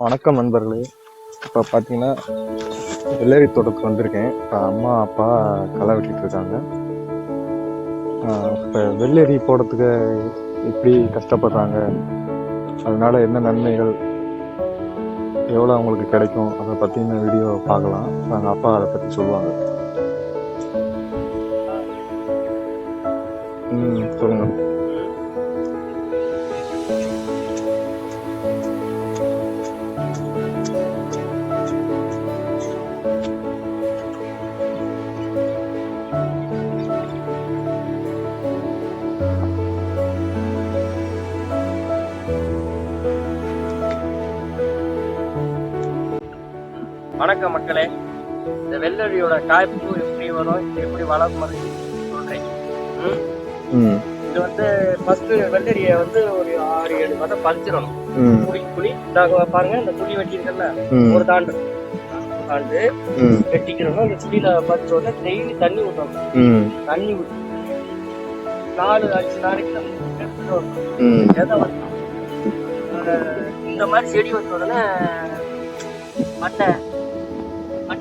வணக்கம் நண்பர்களே. இப்போ பார்த்தீங்கன்னா வெள்ளரி தோட்டத்துக்கு வந்திருக்கேன். இப்போ அம்மா அப்பா களை வெட்டிட்டு இருக்காங்க. இப்போ வெள்ளரி போடுறதுக்கு எப்படி கஷ்டப்படுறாங்க, அதனால என்ன நன்மைகள், எவ்வளோ அவங்களுக்கு கிடைக்கும், அதை பற்றின வீடியோ பார்க்கலாம். எங்கள் அப்பா அதை பற்றி சொல்லுவாங்க. சொல்லுங்க. வணக்கம் மக்களே. இந்த வெள்ளரியோட காய்ப்பு எப்படி வரும், எப்படி வளரும் சொல்றேன். இது வந்து ஃபர்ஸ்ட் வெள்ளரியை வந்து ஒரு 6-7 மாதம் பறிச்சிடணும். குழி நாங்க பாருங்க, இந்த குழி வெட்டிருக்கல, ஒரு தாண்டு வெட்டிக்கிறோம். அந்த குழியில பறிச்ச உடனே டெய்லி தண்ணி ஊற்றணும். தண்ணி ஊற்றி 4-5 நாளைக்கு இந்த மாதிரி செடி வச்ச உடனே மட்டை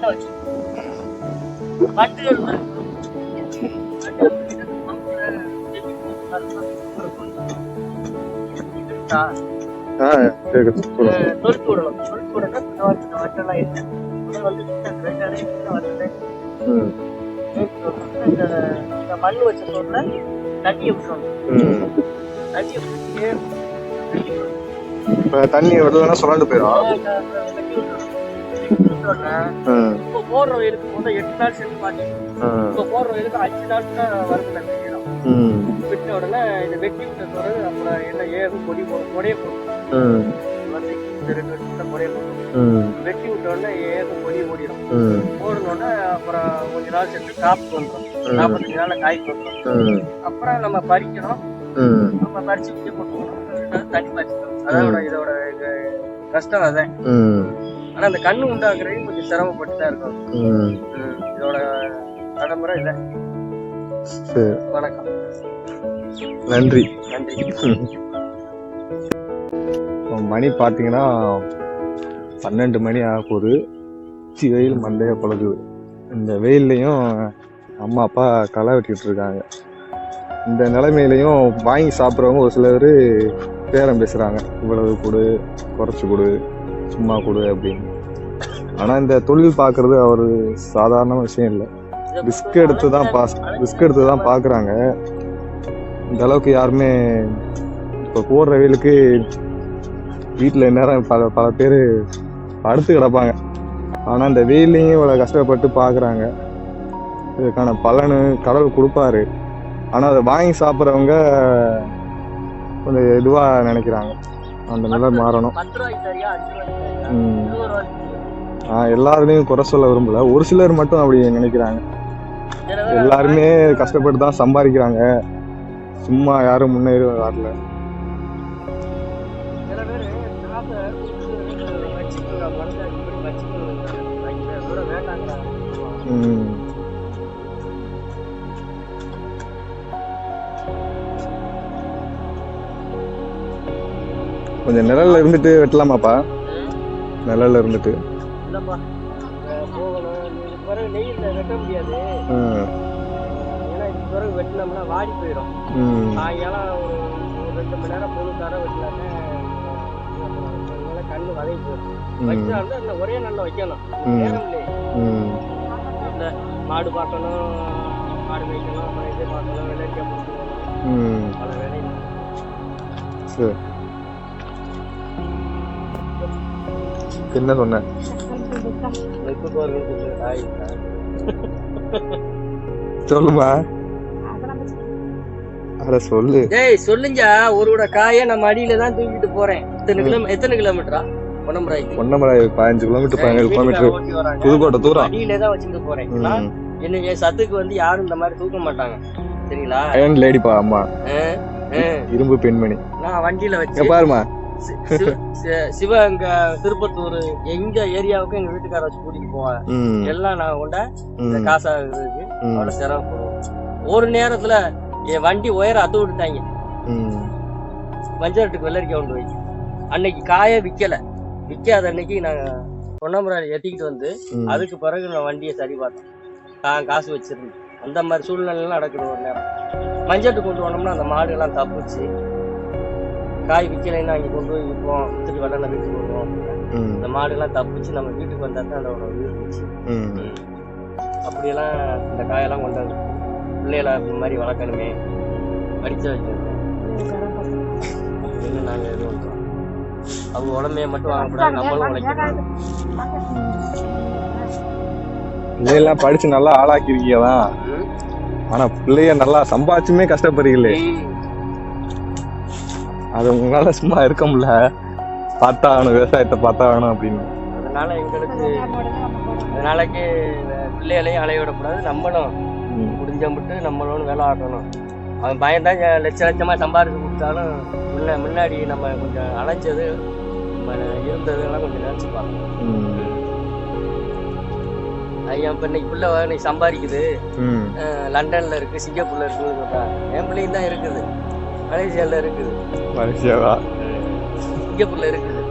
வச்சு தொழுத்து விடணும். தொழுத்து விடணும் வட்டெல்லாம் இல்லை இந்த மண் வச்ச சோறுல தண்ணியை விட்டுறணும். தண்ணி விடலன்னா சொல்லாண்டு போயிடும். இப்போ போடுற வயலுக்கு மொத்தம் 8 நாள் சென்று பாத்தீங்க. இப்போ போடுற வயலுக்கு 5 நாள் தான் வருது. விட்ட உடனே இதை வெட்டி விட்ட பிறகு அப்புறம் என்ன ஏகும் கொடி போடும், கொடையை போடும். இந்த 2 வருஷத்துல கொடையை போடும். வெட்டி விட்ட உடனே ஏகும் கொடி ஓடிடும். ஓடணுன்னா அப்புறம் கொஞ்ச நாள் சென்று காப்பு வந்துடும். 45 நாள்ல காய்க்கு வந்துடும். அப்புறம் நம்ம பறிக்கணும். நம்ம பறிச்சு விட்டு போட்டுக்கணும். தண்ணி பறிச்சுக்கணும். அதோட இதோட கஷ்டம் அதான். ஆனா அந்த கண்ணு உண்டாக்குறது கொஞ்சம் சிரமப்பட்டு தான் இருக்கும். இதோட நடைமுறை இல்லை. வணக்கம், நன்றி. நன்றி. மணி பார்த்தீங்கன்னா 12 மணி ஆக போகுது. உச்சி வெயில் மண்டைய பழகுது. இந்த வெயில்லையும் அம்மா அப்பா களை வெட்டிட்டு இருக்காங்க. இந்த நிலைமையிலையும் வாங்கி சாப்பிட்றவங்க ஒரு சிலர் பேரம் பேசுகிறாங்க, இவ்வளவு கொடு, குறைச்சி கொடு, சும்மா கொடு அப்படின்னு. ஆனால் இந்த தொழில் பார்க்குறது அவர் சாதாரண விஷயம் இல்லை. ரிஸ்க் எடுத்து தான் பார்க்குறாங்க. இந்த அளவுக்கு யாருமே இப்போ போடுற வெயிலுக்கு வீட்டில் நேரம் பல பேர் படுத்து கிடப்பாங்க. ஆனால் இந்த வெயிலையும் இவ்வளோ கஷ்டப்பட்டு பார்க்குறாங்க. இதுக்கான பலனு கடவுள் கொடுப்பாரு. ஆனால் அதை வாங்கி சாப்பிட்றவங்க கொஞ்சம் இதுவாக நினைக்கிறாங்க. அந்த நிலை மாறணும். எல்லாருமே குறை சொல்ல விரும்பல, ஒரு சிலர் மட்டும் அப்படி நினைக்கிறாங்க. எல்லாருமே கஷ்டப்பட்டு தான் சம்பாதிக்கிறாங்க, சும்மா யாரும் முன்னேறி வரல. கொஞ்சம் நிழல்ல இருந்துட்டு வெட்டலாமாப்பா? நிழல்ல இருந்துட்டு வெட்ட முடியாது. ஏன்னா இது பிறகு வெட்டினோம்னா வாடி போயிடும். சாயங்காலம் ஒரு 2 மணி நேரம் பொழுதாரம் வெட்டினாக்க கண்ணு வதங்கி போயிடும். வச்சாலும் ஒரே நல்ல வைக்கணும். நேரம் இல்லையே, இல்லை மாடு பார்க்கணும், மாடு வைக்கணும், அப்புறம் இது பார்க்கணும், வெள்ளரிக்காய் பிடிக்கணும், பல வேலைகள். என்ன சொன்ன? சொல்லுமா, அத சொல்லு. டேய் சொல்லுங்க. ஒரு காயை நம்ம அடியில தான் தூக்கிட்டு போறேன். எத்தனை கிலோமீட்டரா? பொன்னமராய் 15 கிலோமீட்டர், 17 கிலோமீட்டர் புதுக்கோட்டை தூரம். அடியில தான் வச்சுட்டு போறேன். என் சத்துக்கு வந்து யாரும் இந்த மாதிரி தூக்க மாட்டாங்க, சரிங்களா? அயன் லேடிப்பா அம்மா, இரும்பு பெண்மணி. நான் வண்டியில வச்சு பாருமா, சிவகங்கை, திருப்பத்தூர், எங்க ஏரியாவுக்கும் எங்க வீட்டுக்கார வச்சு கூட்டிட்டு போவேன். எல்லாம் நான் கொண்ட காசாகிறதுக்கு அவ்வளவு சிரமப்படுவோம். ஒரு நேரத்துல என் வண்டி உயர அத்து விட்டுட்டாங்க. வஞ்சரட்டுக்கு வெள்ளரிக்காய் கொண்டு போய் அன்னைக்கு காய விக்கல. விற்காத அன்னைக்கு நாங்கள் பொன்னமராளி ஏற்றிக்கிட்டு வந்து ம். அதுக்கு பிறகு நான் வண்டியை சரி பார்த்தேன். காசு வச்சிருந்தேன். அந்த மாதிரி சூழ்நிலைலாம் நடக்குது ஒரு நேரம். மஞ்சட்டு கொண்டு போனோம்னா அந்த மாடுகள்லாம் தப்புச்சு. காய் விற்கலைன்னா அங்கே கொண்டு போய் விற்போம், விற்றுட்டு வெள்ளனை வீட்டுக்கு வருவோம். இந்த மாடுகள்லாம் தப்புச்சு நம்ம வீட்டுக்கு வந்தால் தான் அதோட உயிர் போச்சு. அப்படியெல்லாம் இந்த காயெல்லாம் கொண்டு வந்து பிள்ளைகளை இந்த மாதிரி வளர்க்கணுமே, படிக்க வைக்கணுமே அப்படின்னு நாங்கள் எதுவும் பண்ணுறோம். அவங்க உடமையை மட்டும் வாங்கக்கூடாது, நம்மளும் உழைக்கணும். பிள்ளையெல்லாம் படிச்சு நல்லா ஆளாக்கிருக்கீங்க தான். ஆனா பிள்ளைய நல்லா சம்பாதிச்சுமே கஷ்டப்படுறீங்களே, அது உங்களால சும்மா இருக்க முடியல. பார்த்தா ஆகணும், விவசாயத்தை பார்த்தா ஆகணும் அப்படின்னு. அதனால எங்களுக்கு அதனாலக்கு பிள்ளைகளையும் அலைய விடக்கூடாது, நம்மளும் முடிஞ்ச மட்டும் நம்மளும் வேலை ஆடணும். அவன் பயன்தான் லட்ச லட்சமாக சம்பாதிச்சு கொடுத்தாலும் முன்னாடி நம்ம கொஞ்சம் அலைஞ்சது இருந்ததுலாம் கொஞ்சம் நினச்சி பார்க்கணும். ஐயா இப்போ இன்னைக்கு பிள்ளை இன்னைக்கு சம்பாதிக்குது, லண்டன்ல இருக்கு, சிங்கப்பூர்ல இருக்குன்னு சொல்றாங்க. என் பிள்ளையும் தான் இருக்குது, மலேசியாவில் இருக்குது, மலேசியாவா சிங்கப்பூர்ல இருக்குது.